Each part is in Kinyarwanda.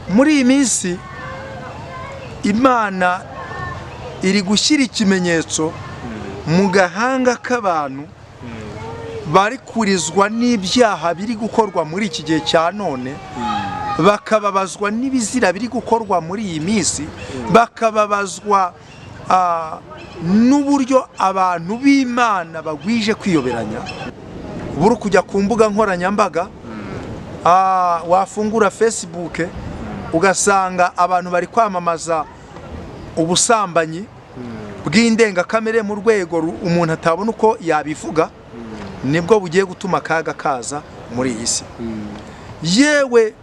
muri iyi minsi Imana iri gushyira ikimenyetso mu gahanga k'abantu bari kurizwa n'ibyaha biri gukorwa muri iki gihe cya none, bakababazwa n'ibizira biri gukorwa muri iyi minsi, bakababazwa n'uburyo abantu b'Imana bagwije kwiyoberanya. Buri kujya ku mbuga nkoranyambaga, wafungura Facebook ugasanga abantu bari kwamamaza ubusambanyi bw'indengakamere mu rwego umuntu atabona uko yabivuga, nibwo bugiye gutuma akaga kaza muri iyi si. Yewe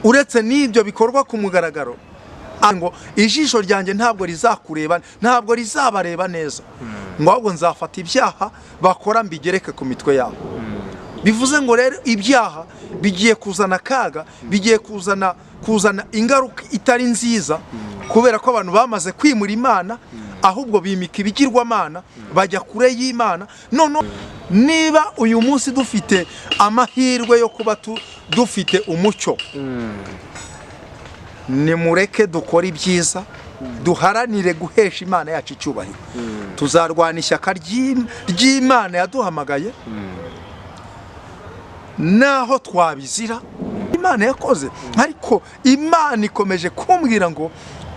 uretse n'ibyo bikorwa ku mugaragaro, ngo ijisho ryanjye ntabwo rizakureba, ntabwo rizabareba neza, ngo ahubwo nzafata ibyaha bakora mbigereke ku mitwe yabo. Bivuze ngo rero ibyaha bigiye kuzana akaga, bigiye kuzana ingaruka itari nziza, kubera ko abantu bamaze kwimura Imana, ahubwo bimika ibigirwamana bajya kure y'Imana. None niba uyu munsi dufite amahirwe yo kuba dufite umucyo, nimureke dukora ibyiza, duharanire guhesha Imana yacu icyubahiro. Tuzarwana ishyaka ry'Imana yaduhamagaye, naho twabizira Imana yakoze. Ariko Imana ikomeje kumbwira ngo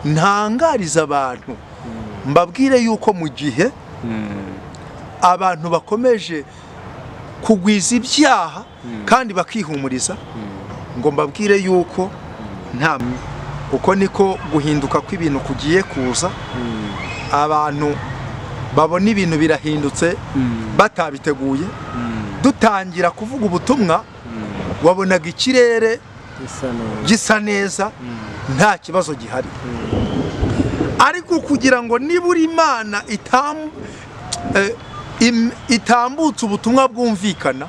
ntangariza abantu, mbabwire yuko mu gihe abantu bakomeje kugwiza ibyaha kandi bakihumuriza, ngo mbabwire yuko uko niko guhinduka kw'ibintu kugiye kuza. Abantu babona ibintu birahindutse batabiteguye. Dutangira kuvuga ubutumwa, wabonaga ikirere gisa neza, nta kibazo gihari. Ariko kugira ngo nibura Imana itambutse ubutumwa bwumvikana,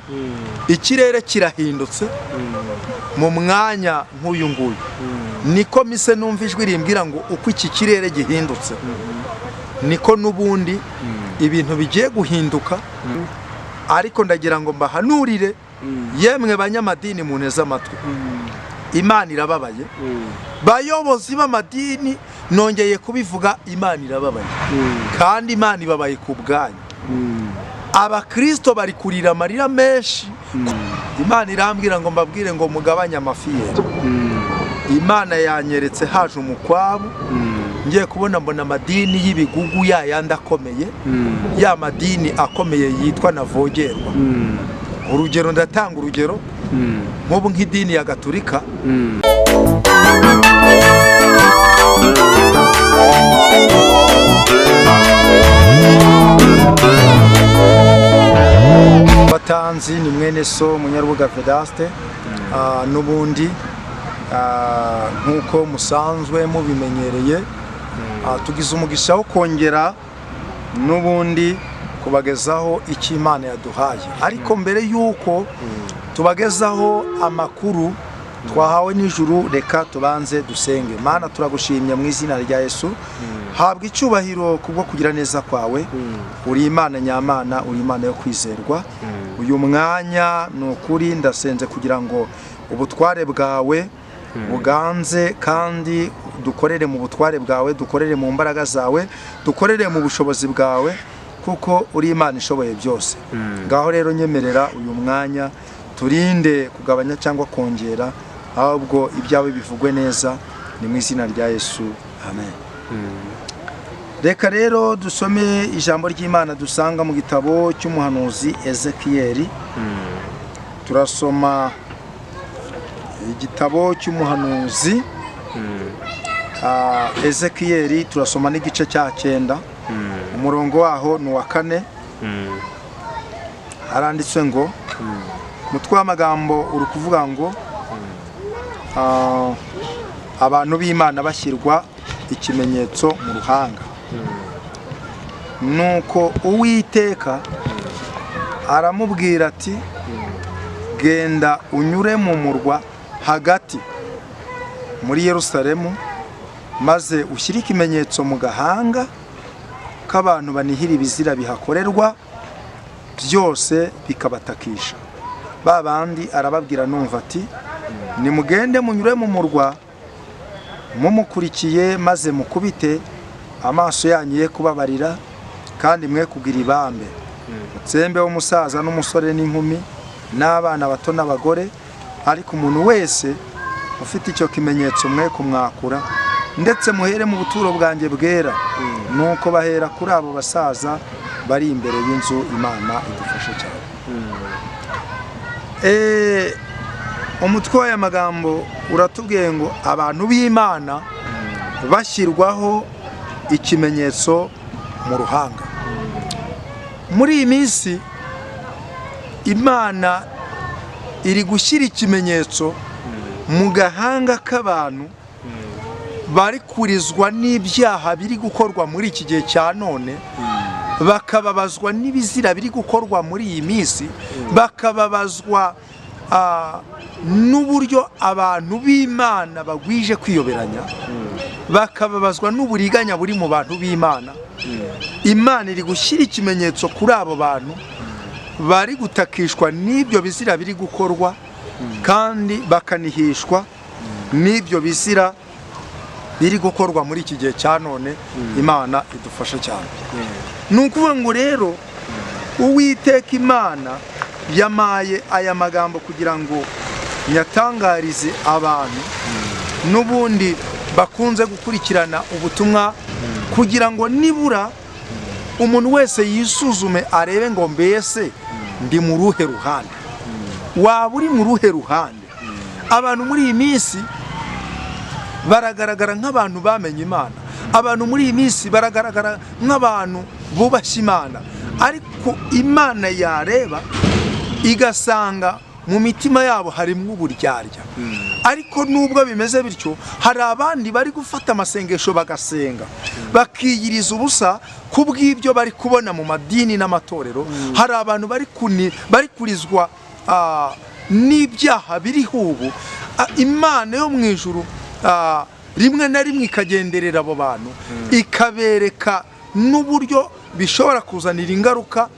ikirere kirahindutse mu mwanya nk'uyu nguyu. Niko mise numva ijwi rimbwira ngo uko iki kirere gihindutse, niko n'ubundi ibintu bigiye guhinduka. Ariko ndagira ngo mbahanurire, yemwe banyamadini muneze amatwi, Imana irababaye. Bayobozi b'amadini, nongeye kubivuga, Imana irababaye, kandi Imana ibabaye ku bwanyu. Abakristo bari kurira amarira menshi. Imana irambwira ngo mbabwire ngo mugabanye amafiyeri. Imana yanyeretse haje umukwabu, ngiye kubona mbona amadini y'ibigugu yayandi akomeye, ya madini akomeye yitwa navogerwa. Urugero, ndatanga urugero nk'ubu nk'idini ya Gatolika. Batanzi ni mwene so Munyarubuga Vedaste, n'ubundi nk'uko musanzwe mubimenyereye, tugize umugisha wo kongera n'ubundi kubagezaho icyo Imana yaduhaye. Ariko mbere y'uko tubagezaho amakuru twahawe n'ijuru, reka tubanze dusenge. Mana, turagushimye mu izina rya Yesu. Habwa icyubahiro kubwo kugira neza kwawe. Uri Imana nyamana, uri Imana yo kwizerwa. Uyu mwanya ni ukuri ndasenze kugira ngo ubutware bwawe buganze, kandi dukorere mu butware bwawe, dukorere mu mbaraga zawe, dukorere mu bushobozi bwawe, kuko uri Imana ishoboye byose. Ngaho rero nyemerera uyu mwanya, turinde kugabanya cyangwa kongera, ahubwo ibyawe bivugwe neza, ni mu izina rya Yesu, amen. Reka rero dusome ijambo ry'Imana dusanga mu gitabo cy'umuhanuzi Ezekiyeli. Turasoma igitabo cy'umuhanuzi Ezekiyeli, turasoma n'igice cya 9, umurongo waho ni wa 4. Haranditswe ngo, umutwe w'amagambo uri kuvuga ngo abantu b'Imana bashyirwa ikimenyetso mu ruhanga. Nuko Uwiteka aramubwira ati, genda unyure mu murwa hagati muri Yerusalemu, maze ushyire ikimenyetso mu gahanga k'abantu banihira ibizira bihakorerwa byose bikabatakisha. Babandi arababwira numva ati, nimugende munyure mu murwa mumukurikiye maze mukubite amaso yanyu ye kubabarira kandi mwe kugira ibambe mutsembe w'umusaza n'umusore n'inkumi n'abana bato n'abagore ariko umuntu wese ufite icyo kimenyetso mwe kumwakura ndetse muhere mu buturo bwanjye bwera nuko bahera kuri abo basaza bari imbere y'inzu Imana idufashe cyane. Umutwe w'aya magambo uratubwiye ngo abantu b'Imana bashyirwaho ikimenyetso mu ruhanga. Muri iyi minsi Imana iri gushyira ikimenyetso mu gahanga k'abantu bari kurizwa n'ibyaha biri gukorwa muri iki gihe cya none, bakababazwa n'ibizira biri gukorwa muri iyi minsi, bakababazwa n'uburyo abantu b'Imana bagwije kwiyoberanya, bakababazwa n'uburiganya buri mu bantu b'Imana. Imana iri gushyira ikimenyetso kuri abo bantu bari gutakishwa n'ibyo bizira biri gukorwa kandi bakanihishwa n'ibyo bizira biri gukorwa muri iki gihe cya none. Imana idufasha cyane. Ni ukuvuga ngo rero Uwiteka Imana yamaye aya magambo kugira ngo nyatangarize abantu n'ubundi bakunze gukurikirana ubutumwa, kugira ngo nibura umuntu wese yisuzume arebe ngo mbese ndi mu ruhe ruhande. Waba uri mu ruhe ruhande? Abantu muri iyi minsi baragaragara nk'abantu bamenye Imana, abantu muri iyi minsi baragaragara nk'abantu bubashye Imana, ariko Imana yareba igasanga mu mitima yabo harimo uburyarya. Ariko nubwo bimeze bityo, hari abandi bari gufata amasengesho bagasenga bakiyiriza ubusa kubw'ibyo bari kubona mu madini n'amatorero. Hari abantu bari kurizwa n'ibyaha biriho ubu. Imana yo mu ijuru rimwe na rimwe ikagenderera abo bantu, ikabereka n'uburyo bishobora kuzanira ingaruka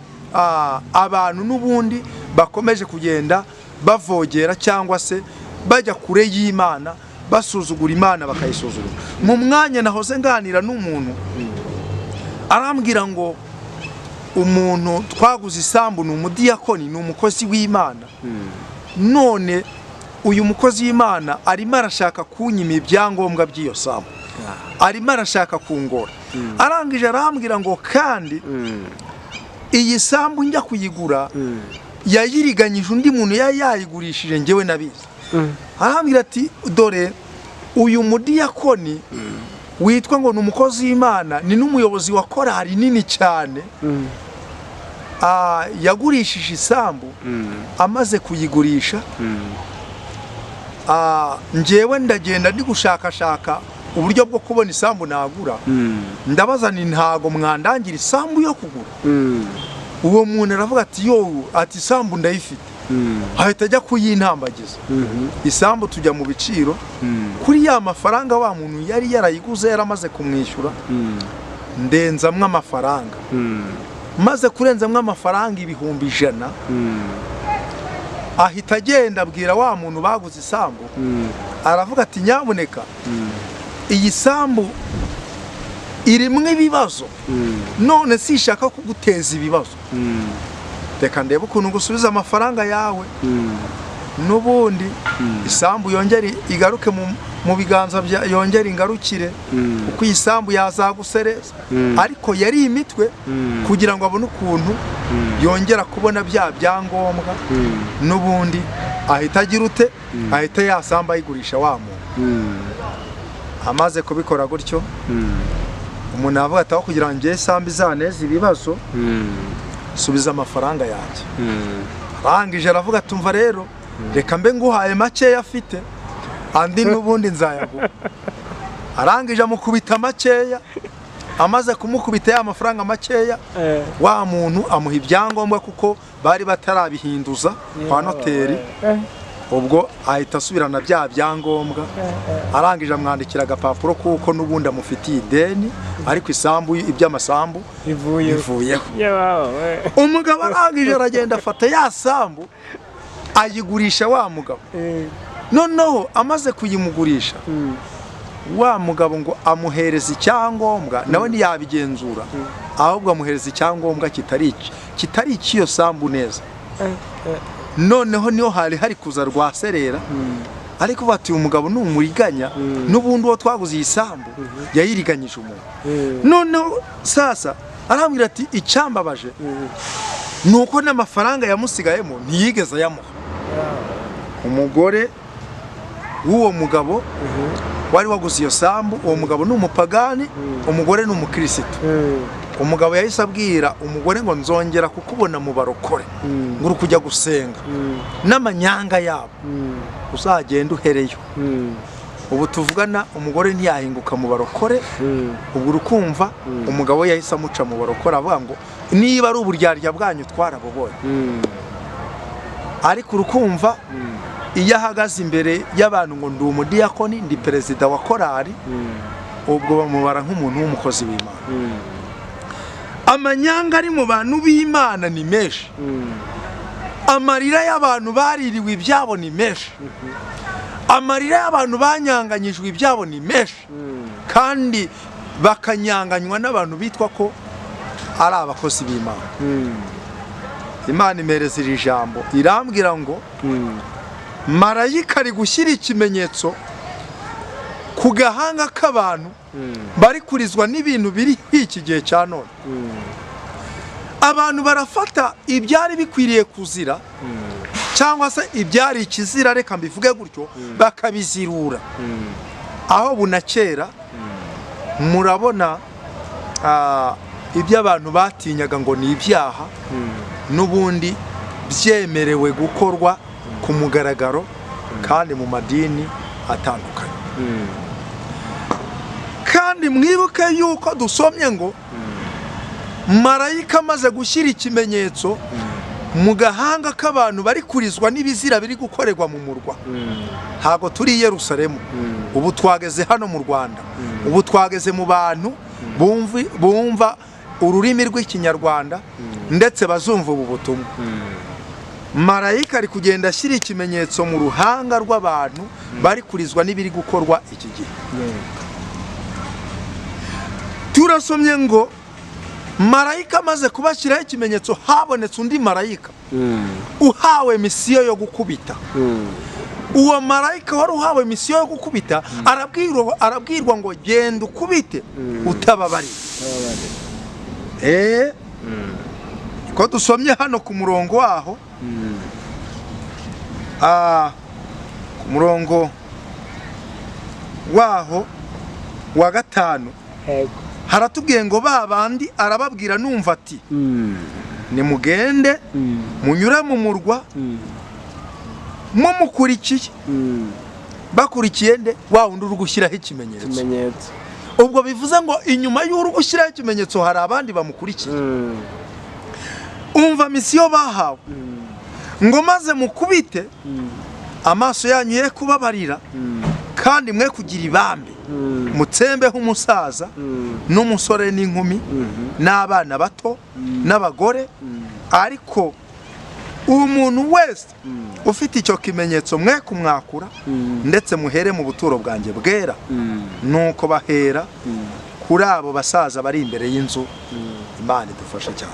abantu n'ubundi bakomeje kugenda bavogera cyangwa se bajya kure y'Imana, basuzugura Imana bakayisuzugura. Mu mwanya nahoze nganira n'umuntu arambwira ngo umuntu twaguze isambu ni umudiyakoni, ni umukozi w'Imana, none uyu mukozi w'Imana arimo arashaka kunyima ibyangombwa by'iyo sambu, arimo arashaka kungora. Arangije arambwira ngo kandi iyi sambu njya kuyigura yayiriganyije undi muntu yayigurishije njyewe nabizi. Arambwira ati dore uyu mudiyakoni witwa ngo ni umukozi w'Imana, ni n'umuyobozi wa korali nini cyane, yagurishije isambu. Amaze kuyigurisha njyewe ndagenda ndi gushakashaka uburyo bwo kubona isambu nagura. Ndabaza ni ntago mwandangira isambu yo kugura? Uwo muntu aravuga ati yo, ati isambu ndayifite. Ahita ajya kuyintambagiza. Isambu tujya mu biciro kuri ya mafaranga wa muntu yari yarayiguze yaramaze kumwishyura, ndenzamwe amafaranga. Maze kurenzamwe amafaranga ibihumbi 100, ahita agenda abwira wa muntu baguze isambu, aravuga ati nyabuneka iyi sambu irimo ibibazo, none sishaka kuguteza ibibazo, reka ndebe ukuntu gusubiza amafaranga yawe n'ubundi isambu yongere igaruke mu biganza bya, yongere ingarukire uko isambu yazagusereza. Ariko yari imitwe kugira ngo abone ukuntu yongera kubona bya byangombwa, n'ubundi ahita agira ute, ahita yasamba ayigurisha wa muntu. Amaze kubikora gutyo, umuntu avuga ati aho kugira ngo njye isambu izaneze ibibazo, subiza amafaranga yanjye. Arangije aravuga ati umva rero, reka mbe nguhaye make afite, andi n'ubundi nzayaguha. Arangije amukubita makeya. Amaze kumukubita ya mafaranga makeya, wa muntu amuha ibyangombwa kuko bari batarabihinduza kwa noteri. Ubwo ahita asubirana bya byangombwa. Arangije amwandikira agapapuro kuko n'ubundi amufitiye ideni, ariko isambu iby'amasambu bivuyeho. Umugabo arangije aragenda afata ya sambu ayigurisha wa mugabo. noneho amaze kuyimugurisha wa mugabo ngo amuhereza icyangombwa nawe ntiyabigenzura ahubwo amuhereza icyangombwa kitari iyo sambu neza. Noneho niho hari kuza rwaserera ariko bati umugabo n'umuriganya n'ubundi wo twaguze iyi sambu yayiriganyije umuntu. Noneho sasa arambwira ati icyambabaje nuko n'amafaranga yamusigayemo ntiyigeze yamuha. Umugore w'uwo mugabo wari waguze iyo sambu, uwo mugabo ni umupagani, umugore ni umukristo. Umugabo yahise abwira umugore ngo nzongera kukubona mu barokore ngo uri kujya gusenga n'amanyanga yabo uzagenda uhereyo. Ubu tuvugana umugore ntiyahinguka mu barokore. Ubwo urukumva umugabo yahise amuca mu barokore avuga ngo niba ari uburyarya bwanyu twarabobonye. Ariko urukumva iyo ahagaze imbere y'abantu ngo ndi umudiyakoni, ndi perezida wa korari, ubwo bamubara nk'umuntu w'umukozi w'Imana. Amanyanga ari mu bantu b'Imana ni menshi. Amarira y'abantu baririwe ibyabo ni menshi. Amarira y'abantu banyanganyijwe ibyabo ni menshi. Kandi bakanyanganywa n'abantu bitwa ko ari abakozi b'Imana. Imana imereza iri jambo irambwira ngo marayika ari gushyira ikimenyetso ku gahanga k'abantu bari kurizwa n'ibintu biri iki gihe cya none. Abantu barafata ibyari bikwiriye kuzira cyangwa se ibyari ikizira, reka mbivuge gutyo, bakabizirura. Aho bunakera murabona ibyo abantu batinyaga ngo ni ibyaha n'ubundi byemerewe gukorwa ku mugaragaro kandi mu madini atandukanye. Kandi mwibuke yuko dusomye ngo marayika amaze gushyira ikimenyetso mu gahanga k'abantu bari kurizwa n'ibizira biri gukorerwa mu murwa. Ntago turi i Yerusalemu, ubu twageze hano mu Rwanda, ubu twageze mu bantu bumva ururimi rw'ikinyarwanda ndetse bazumva ubu butumwa. Marayika ari kugenda ashyira ikimenyetso mu ruhanga rw'abantu bari kurizwa n'ibiri gukorwa iki gihe. Turasomye ngo marayika amaze kubashyiraho ikimenyetso habonetse undi marayika uhawe misiyo yo gukubita. Uwo marayika wari uhawe misiyo yo gukubita arabwirwa ngo genda ukubite utababarira. Ko dusomye hano ku murongo waho, ku murongo waho wa 5 haratubwiye ngo babandi arababwira numva ati nimugende munyure mu murwa mumukurikiye. Bakurikiye nde? Wa wundi uri gushyiraho ikimenyetso. Ubwo bivuze ngo inyuma y'uri gushyiraho ikimenyetso hari abandi bamukurikiye. Umva misiyo bahawe ngo maze mukubite amaso yanyu ye kubabarira kandi mwe kugira ibambe, mutsembeho umusaza n'umusore n'inkumi n'abana bato n'abagore. Ariko umuntu wese ufite icyo kimenyetso mwe kumwakura ndetse muhere mu buturo bwanjye bwera. Nuko bahera kuri abo basaza bari imbere y'inzu. Imana idufashe cyane.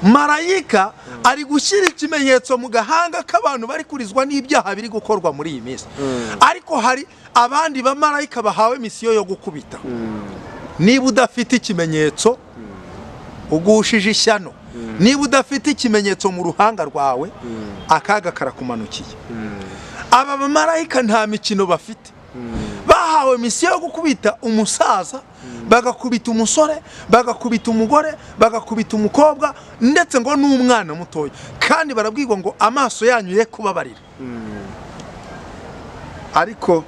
Marayika ari gushyira ikimenyetso mu gahanga k'abantu bari kurizwa n'ibyaha biri gukorwa muri iyi minsi. Ariko hari abandi bamarayika bahawe misiyo yo gukubita. Niba udafite ikimenyetso ugushije ishyano, niba udafite ikimenyetso mu ruhanga rwawe akaga karakumanukiye. Aba bamarayika nta mikino bafite. Bahawe misiyo yo gukubita umusaza, bagakubita umusore, bagakubita umugore, bagakubita umukobwa ndetse ngo n'umwana mutoya. Kandi barabwirwa ngo amaso yanyu ye kubabarira. Ariko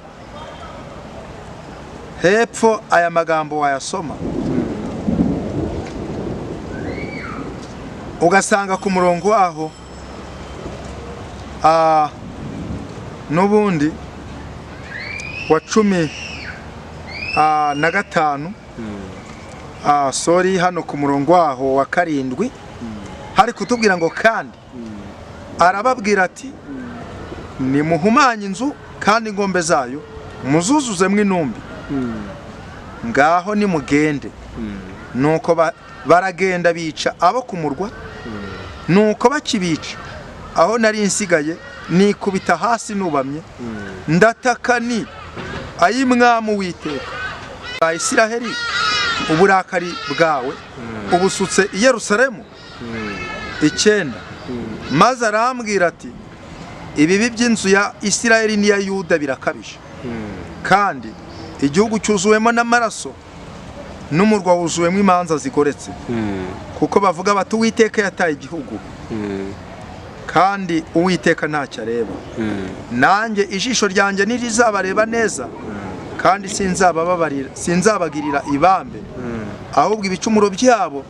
hepfo aya magambo wayasoma ugasanga ku murongo waho n'ubundi wa 15 sorry, hano ku murongo waho wa 7 hari kutubwira ngo kandi arababwira ati nimuhumanye inzu kandi ingombe zayo muzuzuzemwo intumbi. Ngaho nimugende. Nuko baragenda bica abo ku murwa. Nuko bakibica aho nari nsigaye nikubita hasi nubamye ndataka ni ay'Umwami Uwiteka ba Isiraheli, uburakari bwawe ubusutse i Yerusalemu. 9. Maze arambwira ati ibibi by'inzu ya Isiraheli n'iya Yuda birakabije, kandi igihugu cyuzuwemo n'amaraso n'umurwa wuzuwemo imanza zigoretse, kuko bavuga bati Uwiteka yataye igihugu, kandi Uwiteka ntacyo areba. Nanjye ijisho ryanjye nirizabareba neza, kandi sinzabagirira ibambe, ahubwo ibicumuro byabo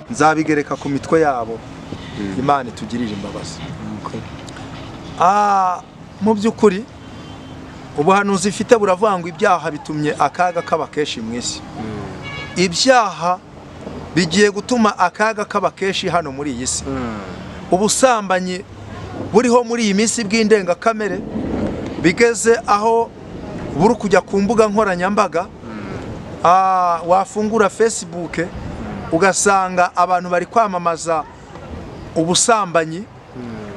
nzabigereka ku mitwe yabo. Imana itugirire imbabazi. Mu by'ukuri ubuhanuzi ifite buravuga ngo ibyaha bitumye akaga kaba kenshi mu isi. Ibyaha bigiye gutuma akaga kaba kenshi hano muri iyi si. Ubusambanyi buriho muri iyi minsi bw'indengakamere bigeze aho buri kujya ku mbuga nkoranyambaga. Wafungura Facebook ugasanga abantu bari kwamamaza ubusambanyi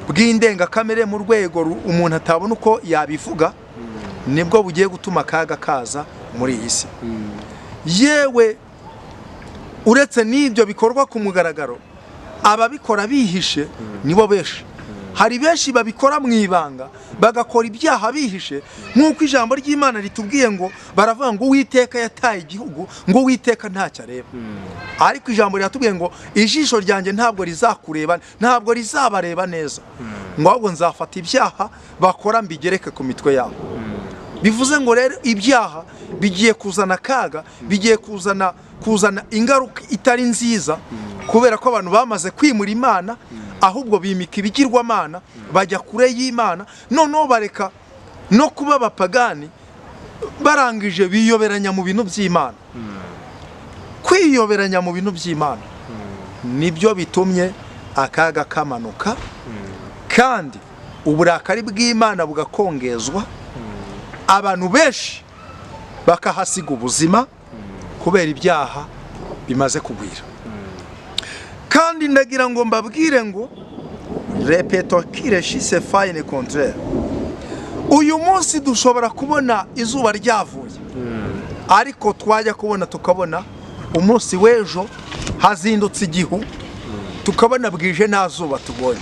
bw'indengakamere mu rwego umuntu atabona uko yabivuga. Nibwo bugiye gutuma akaga kaza muri iyi si. Yewe uretse n'ibyo bikorwa ku mugaragaro, ababikora bihishe nibo benshi. Hari benshi babikora mu ibanga bagakora ibyaha bihishe, nk'uko ijambo ry'Imana ritubwiye ngo baravuga ngo Uwiteka yataye igihugu, ngo Uwiteka ntacyo areba. Ariko ijambo riratubwiye ngo ijisho ryanjye ntabwo rizakureba, ntabwo rizabareba neza, ngo ahubwo nzafata ibyaha bakora mbigereke ku mitwe yabo. Bivuze ngo rero ibyaha bigiye kuzana akaga, bigiye kuzana ingaruka itari nziza, kubera ko abantu bamaze kwimura Imana, ahubwo bimika ibigirwamana bajya kure y'Imana. Noneho bareka no kuba abapagani, barangije biyoberanya mu bintu by'Imana. Kwiyoberanya mu bintu by'Imana nibyo bitumye akaga kamanuka, kandi uburakari bw'Imana bugakongezwa, abantu benshi bakahasiga ubuzima kubera ibyaha bimaze kugwira. Kandi ndagira ngo mbabwire ngo repeto kire shise fine contraire. Uyu munsi dushobora kubona izuba ryavuye, ariko twajya kubona tukabona umunsi w'ejo hazindutse igihu, tukabona bwije nta zuba tubonye.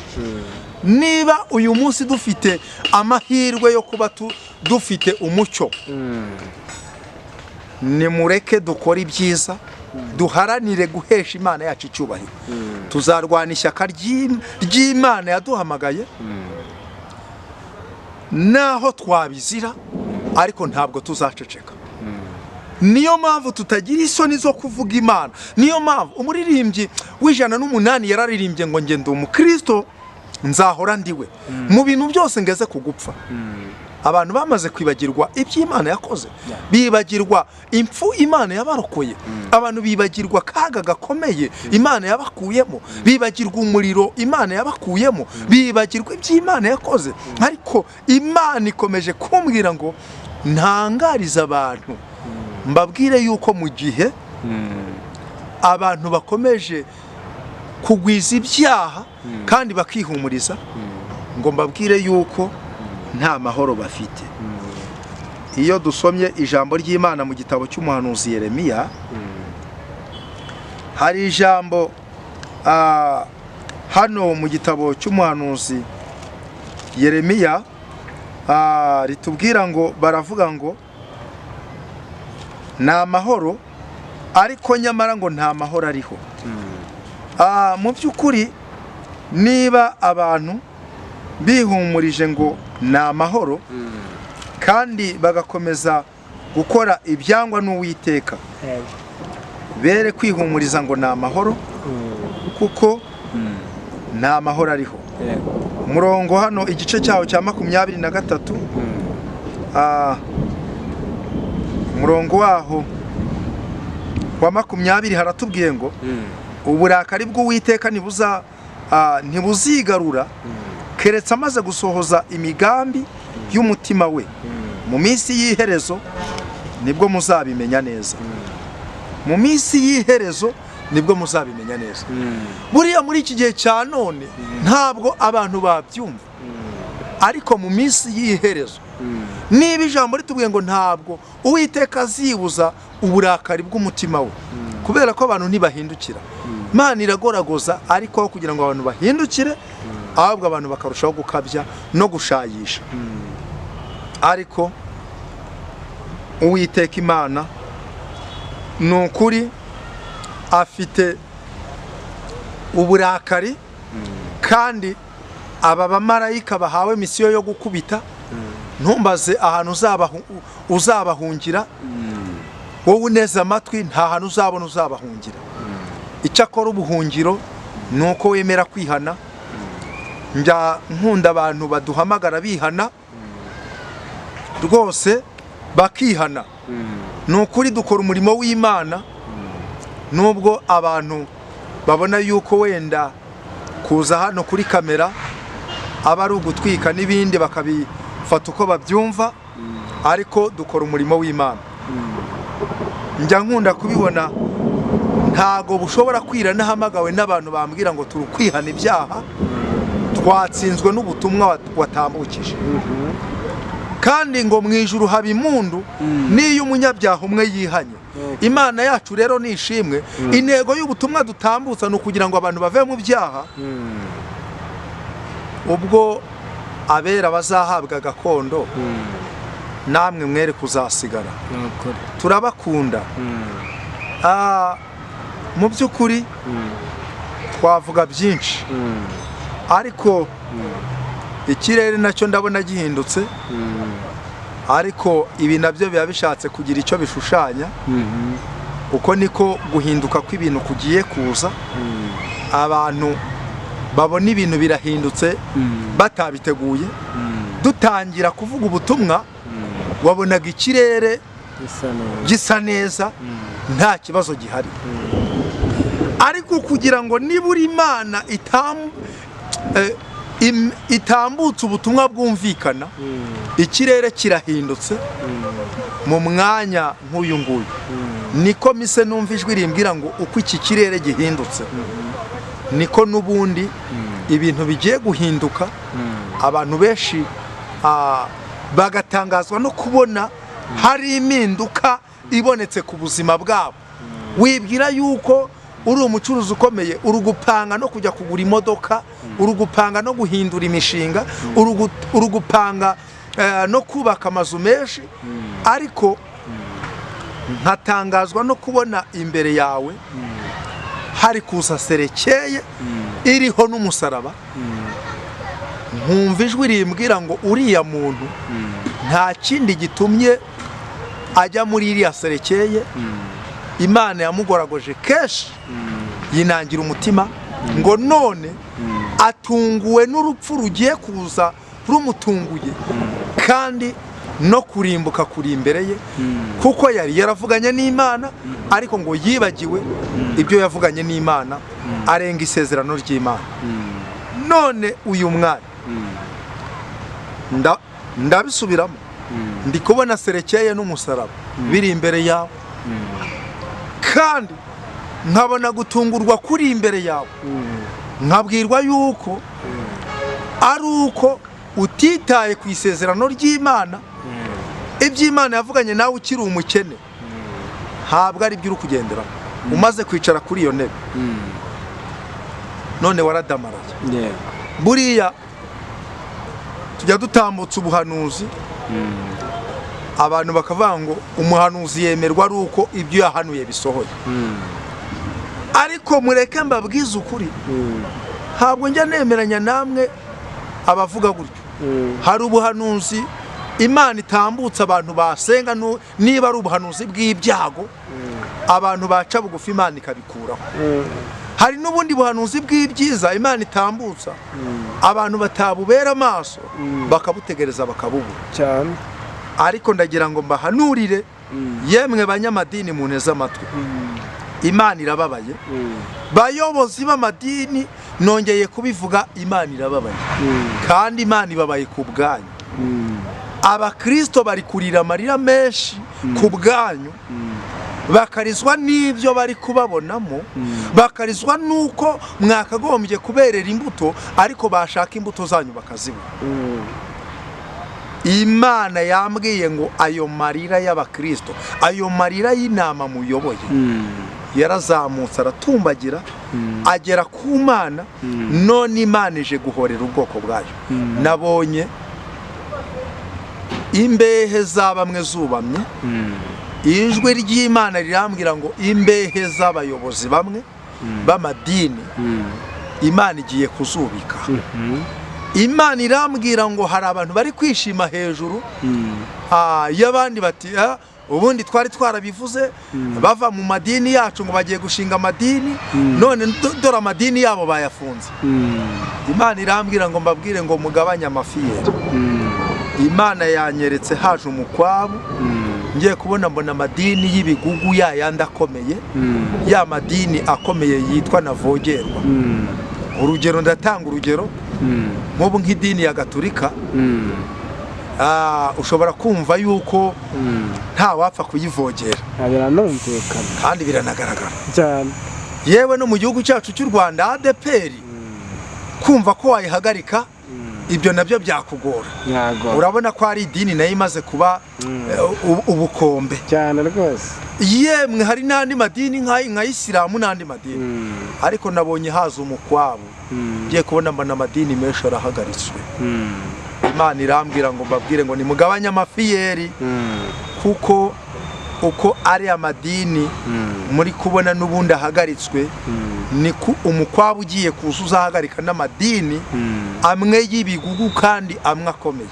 Niba uyu munsi dufite amahirwe yo kuba dufite umucyo, nimureke dukora ibyiza, duharanire guhesha Imana yacu icyubahiro. Tuzarwana ishyaka ry'Imana yaduhamagaye, naho twabizira, ariko ntabwo tuzaceceka. Niyo mpamvu tutagira isoni zo kuvuga Imana. Niyo mpamvu umuririmbyi w'108 yararirimbye ngo nge ndi umukristo nzahora ndiwe mu bintu byose ngeze kugupfa. Abantu bamaze kwibagirwa iby'Imana yakoze, bibagirwa impfu Imana yabarokoye, abantu bibagirwa kaga gakomeye Imana yabakuyemo, bibagirwa umuriro Imana yabakuyemo, bibagirwa iby'Imana yakoze. Ariko Imana ikomeje kumbwira ngo ntangariza abantu, mbabwire yuko mu gihe abantu bakomeje kugwiza ibyaha kandi bakihumuriza, ngo mbabwire yuko nta mahoro bafite. Iyo dusomye ijambo ry'Imana mu gitabo cy'umuhanuzi Yeremiya, hari ijambo hano mu gitabo cy'umuhanuzi Yeremiya ritubwira ngo, baravuga ngo nta mahoro, ariko nyamara ngo nta mahoro ariho. Mu by'ukuri niba abantu bihumurije ngo ni amahoro, kandi bagakomeza gukora ibyangwa n'Uwiteka, bere kwihumuriza ngo ni amahoro, kuko nta mahoro ariho. Umurongo hano igice cyawo cya 23, umurongo waho wa 20 haratubwiye ngo uburakari bw'Uwiteka ntibuzigarura, keretse amaze gusohoza imigambi y'umutima we. Mu minsi y'iherezo nibwo muzabimenya neza. Mu minsi y'iherezo nibwo muzabimenya neza. Buriya muri iki gihe cya none ntabwo abantu babyumva, ariko mu minsi y'iherezo niba ijambo ritubwiye ngo ntabwo Uwiteka azibuza uburakari bw'umutima we, kubera ko abantu ntibahindukira. Imana iragoragoza, ariko kugira ngo abantu bahindukire, ahubwo abantu bakarushaho gukabya no gushayisha. Ariko Uwiteka Imana ni ukuri afite uburakari, kandi aba bamarayika bahawe misiyo yo gukubita, ntumbaze ahantu uzabahungira. Wowe uneze amatwi, nta hantu uzabona uzabahungira. Icyakora ubuhungiro ni uko wemera kwihana. Njya nkunda abantu baduhamagara bihana rwose, bakihana. Ni ukuri dukora umurimo w'Imana, nubwo abantu babona yuko wenda kuza hano kuri kamera aba ari ugutwika n'ibindi bakabifata uko babyumva, ariko dukora umurimo w'Imana. Njya nkunda kubibona, ntago bushobora kwira nahamagawe n'abantu bambwira ngo turi kwihana ibyaha, twatsinzwe n'ubutumwa watambukije. Kandi ngo mu ijuru haba impundu n'iyo umunyabyaha umwe yihanye. Imana yacu rero nishimwe. Intego y'ubutumwa dutambutsa ni ukugira ngo abantu bave mu byaha, ubwo abera bazahabwa gakondo, namwe mwere kuzasigara. Turabakunda. Mu by'ukuri twavuga byinshi, ariko ikirere nacyo ndabona gihindutse, ariko ibi nabyo biba bishatse kugira icyo bishushanya. Uko niko guhinduka kw'ibintu kugiye kuza. Abantu babona ibintu birahindutse batabiteguye. Dutangira kuvuga ubutumwa, wabonaga ikirere gisa neza, nta kibazo gihari. Ariko kugira ngo nibura Imana itambutse ubutumwa bwumvikana, ikirere kirahindutse mu mwanya nk'uyu nguyu. Niko mise numva ijwi rimbwira ngo uko iki kirere gihindutse, niko n'ubundi ibintu bigiye guhinduka. Abantu benshi bagatangazwa no kubona hari impinduka ibonetse ku buzima bwabo. Wibwira yuko uri umucuruzi ukomeye, uri gupanga no kujya kugura imodoka, uri gupanga no guhindura imishinga, uri gupanga no kubaka amazu menshi, ariko nkatangazwa no kubona imbere yawe hari kuza serekeye iriho n'umusaraba. Nkumva ijwi rimbwira ngo uriya muntu nta kindi gitumye ajya muri iriya serekeye, Imana yamugoragoje kenshi, yinangira umutima ngo none atunguwe n'urupfu rugiye kuza rumutunguye, kandi no kurimbuka kuri imbere ye, kuko yari yaravuganye n'Imana, ariko ngo yibagiwe ibyo yavuganye n'Imana, arenga isezerano ry'Imana. None uyu mwana ndabisubiramo, ndi kubona serekeye n'umusaraba biri imbere yawe, kandi nkabona gutungurwa kuri imbere yawe. Nkabwirwa yuko ari uko utitaye ku isezerano ry'Imana, iby'Imana yavuganye nawe ukiri umukene, ntabwo ari byo uri kugenderaho. Umaze kwicara kuri iyo ntebe, none waradamaraye. Buriya tujya dutambutsa ubuhanuzi, abantu bakavuga ngo umuhanuzi yemerwa ari uko ibyo yahanuye bisohoye. Ariko mureke mbabwize ukuri, ntabwo njya nemeranya namwe abavuga gutyo. Hari ubuhanuzi Imana itambutsa abantu basenga, niba ari ubuhanuzi bw'ibyago, abantu baca bugufi Imana ikabikuraho. Hari n'ubundi buhanuzi bw'ibyiza Imana itambutsa, abantu batabubera amaso bakabutegereza bakabubura cyane. Ariko ndagira ngo mbahanurire, yemwe banyamadini munteze amatwi, Imana irababaye. Bayobozi b'amadini nongeye kubivuga, Imana irababaye kandi Imana ibabaye ku bwanyu. Abakristo bari kurira amarira menshi ku bwanyu, bakarizwa n'ibyo bari kubabonamo, bakarizwa nuko mwakagombye kuberera imbuto ariko bashaka imbuto zanyu bakazibura. Imana yambwiye ngo ayo marira y'abakristo, ayo marira y'inama muyoboye yarazamutse aratumbagira agera ku Mana, none Imana ije guhorera ubwoko bwayo. Nabonye imbehe za bamwe zubamye, ijwi ry'Imana rirambwira ngo imbehe z'abayobozi bamwe b'amadini Imana igiye kuzubika. Imana irambwira ngo hari abantu bari kwishima hejuru y'abandi bati ubundi twari twarabivuze, bava mu madini yacu ngo bagiye gushinga amadini, none dore amadini yabo bayafunze. Imana irambwira ngo mbabwire ngo mugabanye amafiyeri. Imana yanyeretse haje umukwabu, ngiye kubona mbona amadini y'ibigugu yayandi akomeye, ya madini akomeye yitwa navogerwa. Urugero, ndatanga urugero, nk'ubu nk'idini ya Gatolika, ushobora kumva yuko nta wapfa kuyivogera, kandi biranagaragara cyane. Yewe no mu gihugu cyacu cy'u Rwanda ADPR kumva ko wayihagarika ibyo nabyo byakugora. Urabona ko ari idini nayo imaze kuba ubukombe cyane rwose. Yemwe hari n'andi madini nka Isilamu n'andi madini, ariko nabonye haza umukwabu, ngiye kubona mbona amadini menshi arahagaritswe. Imana irambwira ngo mbabwire ngo nimugabanye amafiyeri, kuko uko ari amadini muri kubona n'ubundi ahagaritswe, ni umukwabu ugiye kuzuza ahagarika n'amadini amwe y'ibigugu kandi amwe akomeye.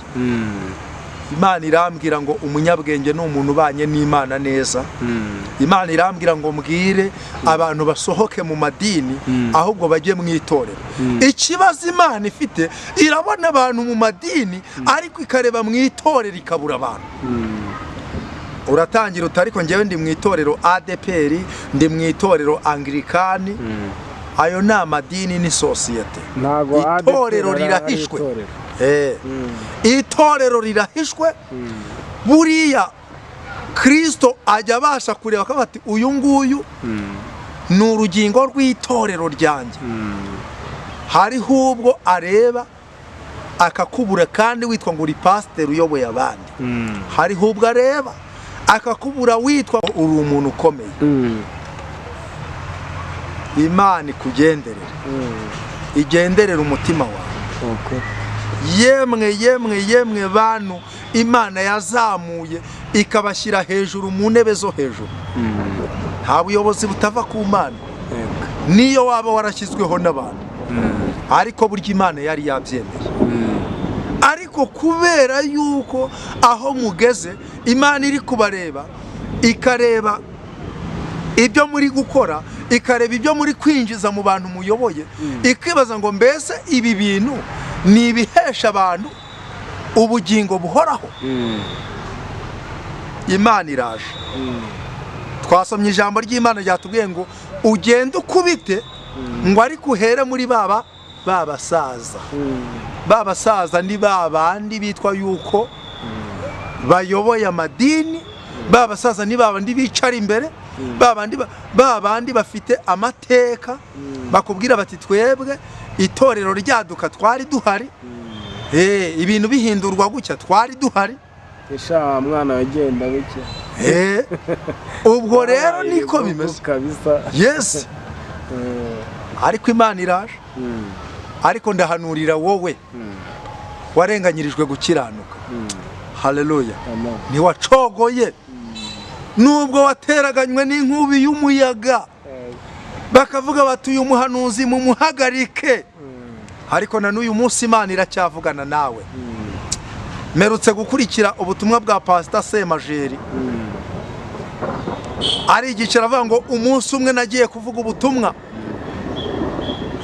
Imana irambwira ngo umunyabwenge ni umuntu ubanye n'Imana neza. Imana irambwira ngo mbwire abantu basohoke mu madini ahubwo bajye mu itorero. Ikibazo Imana ifite, irabona abantu mu madini ariko ikareba mu itorero ikabura abantu. Uratangira utariko njyewe ndi mu itorero ADPR, ndi mu itorero Anglikani, ayo ni amadini ni sosiyete. Itorero rirahishwe. Itorero rirahishwe. Buriya Kristo ajya abasha kureba akabati uyu nguyu ni urugingo rw'itorero ryanjye. Hariho ubwo areba akakubura kandi witwa ngo uri pasiteri uyoboye abandi. Hariho ubwo areba akakubura witwa uri umuntu ukomeye. Imana ikugenderere, igenderere umutima wawe. Yemwe bantu Imana yazamuye ikabashyira hejuru mu ntebe zo hejuru. Nta buyobozi butava ku Mana, niyo waba warashyizweho n'abantu, ariko burya Imana yari yabyemeye. Ariko kubera yuko aho mugeze Imana iri kubareba, ikareba ibyo muri gukora, ikareba ibyo muri kwinjiza mu bantu muyoboye, ikibaza ngo mbese ibi bintu ni ibihesha abantu ubugingo buhoraho. Imana iraje. Twasomye ijambo ry'Imana ryatubwiye ngo ugende ukubite, ngo ariko uhere muri babasaza. Babasaza ni babandi bitwa yuko bayoboye amadini. Babasaza ni babandi bicara imbere, babandi bafite amateka, bakubwira bati twebwe itorero ryaduka twari duhari, ibintu bihindurwa gutya twari duhari. Mwana wagenda gutya. Ubwo rero niko bimeze kabisa. Yes. Ariko Imana iraje. Ariko ndahanurira wowe warenganyirijwe gukiranuka. Haleluya. Ntiwacogoye. Nubwo wateraganywe n'inkubi y'umuyaga, bakavuga bati uyu muhanuzi mu muhagarike, ariko na n'uyu munsi Imana iracyavugana nawe. Merutse gukurikira ubutumwa bwa Pastor Semajeri, ari igiciro avuga ngo umunsi umwe nagiye kuvuga ubutumwa,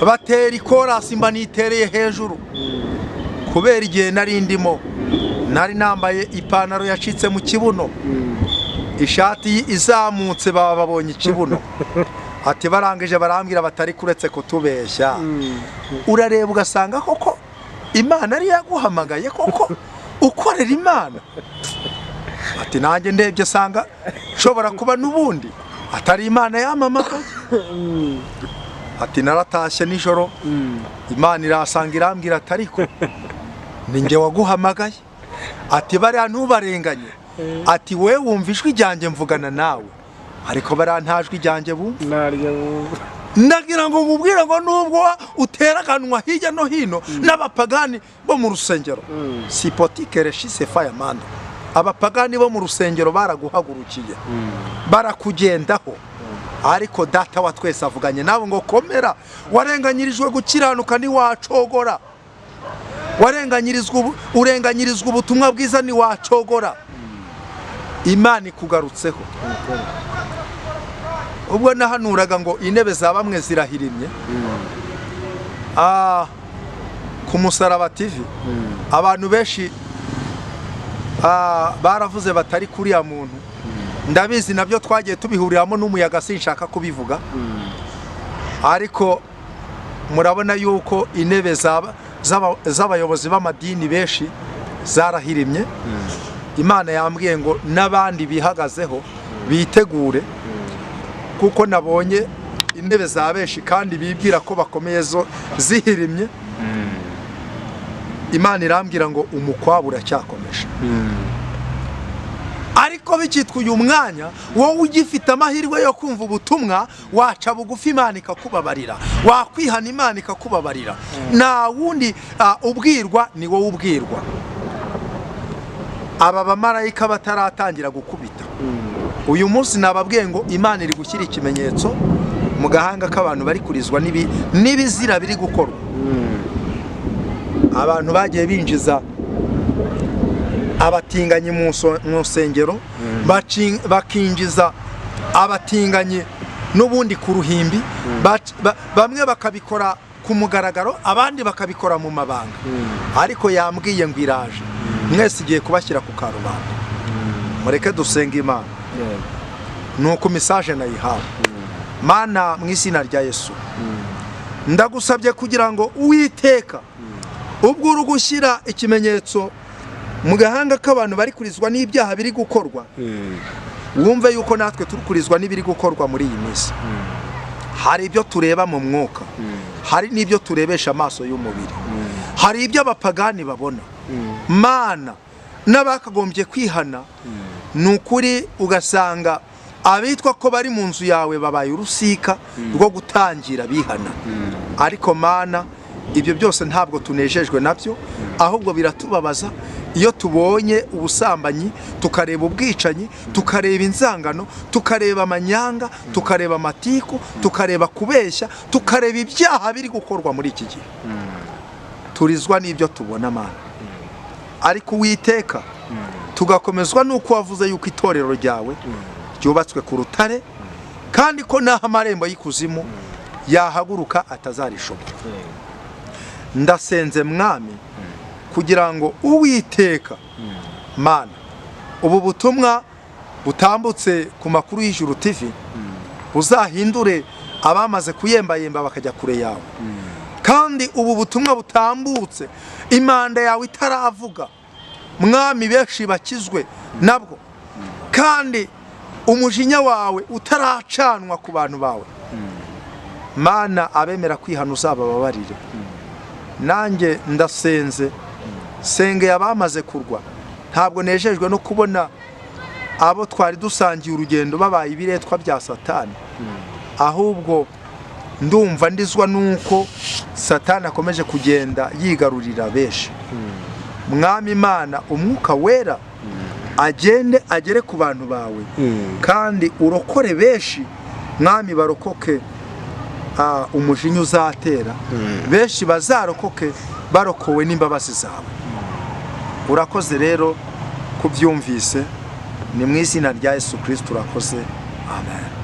batera ikorasi mba nitereye hejuru, kubera igihe nari ndimo nari nambaye ipantaro yacitse mu kibuno, ishati izamutse baba babonye ikibuno, ati barangije barambwira batari kuretse kutubeshya. Urareba ugasanga koko Imana ari yaguhamagaye koko ukorera Imana. Ati nanjye ndebye sanga shobora kuba nubundi atari Imana yamamagaye. Ati naratashye nijoro Imana irasanga irambwira atariko ninjye waguhamagaye. Ati bariya ntubarenganye. Ati we wumva ijwi ryanjye mvugana nawe ariko bariya nta jwi ryanjye bumva. Ndagira ngo mubwire ngo nubwo utera akanwa hirya no hino n'abapagani bo mu rusengero sipotike reshise fayamanda. Abapagani bo mu rusengero baraguhagurukiye barakugendaho, ariko data wa twese avuganye nawe ngo komera, warenganyirijwe gukiranuka ntiwacogora, urenganyirizwa ubutumwa bwiza ntiwacogora. Imana ikugarutseho. Ubwo nahanuraga ngo intebe za bamwe zirahirimye ku Musaraba TV abantu benshi baravuze batari kuri ya muntu. Ndabizi nabyo twagiye tubihuriramo n'umuyaga sinshaka kubivuga, ariko murabona yuko intebe z'abayobozi b'amadini benshi zarahirimye. Imana yambwiye ngo n'abandi bihagazeho bitegure, kuko nabonye intebe za benshi kandi bibwira ko bakomeye zo zihirimye. Imana irambwira ngo umukwabo uracyakomeje. Ariko bikitwa uyu mwanya wowe ugifite amahirwe yo kumva ubutumwa, waca bugufi Imana ikakubabarira, wakwihana Imana ikakubabarira. Nta wundi ubwirwa ni wowe ubwirwa. Aba bamarayika bataratangira gukubita uyu munsi nababwiye ngo Imana iri gushyira ikimenyetso mu gahanga k'abantu bari kurizwa n'ibizira biri gukorwa. Abantu bagiye binjiza abatinganyi mu nsengero, bakinjiza abatinganyi n'ubundi ku ruhimbi, bamwe bakabikora ku mugaragaro, abandi bakabikora mu mabanga. Ariko yambwiye ngo iraje, mwese igiye kubashyira ku karubanda. Mureke dusenga Imana. Nuko message nayihawe. Mana mu izina rya Yesu ndagusabye kugira ngo Uwiteka ubwo uri gushyira ikimenyetso mu gahanga k'abantu bari kurizwa n'ibyaha biri gukorwa, wumve yuko natwe turi kurizwa n'ibiri gukorwa muri iyi minsi. Hari ibyo tureba mu mwuka, hari n'ibyo turebesha amaso y'umubiri, hari ibyo abapagani babona. Mana n'abakagombye kwihana nukuri ugasanga abitwa ko bari mu nzu yawe babaye urusika rwo gutangira bihana. Ariko Mana ibyo byose ntabwo tunejejwe nabyo, ahubwo biratubabaza iyo tubonye ubusambanyi, tukareba ubwicanyi, tukareba inzangano, tukareba amanyanga, tukareba amatiku, tukareba kubeshya, tukareba ibyaha biri gukorwa muri iki gihe. Turizwa n'ibyo tubona Mana. Ariko Uwiteka tugakomezwa nuko wavuze yuko itorero ryawe ryubatswe ku rutare, kandi ko naho amarembo y'ikuzimu yahaguruka atazarishobora. Ndasenze Mwami kugira ngo Uwiteka Mana ubu butumwa butambutse ku Makuru y'Ijuru TV buzahindure abamaze kuyembayemba bakajya kure yawe. Kandi ubu butumwa butambutse imanda yawe itaravuga Mwami benshi bakizwe nabwo, kandi umujinya wawe utaracanwa ku bantu bawe. Mana abemera kwihana uzabababarire. Nanjye ndasenze senge abamaze kurwa. Ntabwo nejejwe no kubona abo twari dusangiye urugendo babaye ibiretwa bya Satani, ahubwo ndumva ndizwa nuko Satani akomeje kugenda yigarurira benshi. Mwami Imana umwuka wera agende agere ku bantu bawe, kandi urokore benshi Mwami, barokoke umujinya uzatera, benshi bazarokoke barokowe n'imbabazi zawe. Urakoze rero kubyumvise, ni mu izina rya Yesu Kristo urakoze. Amen.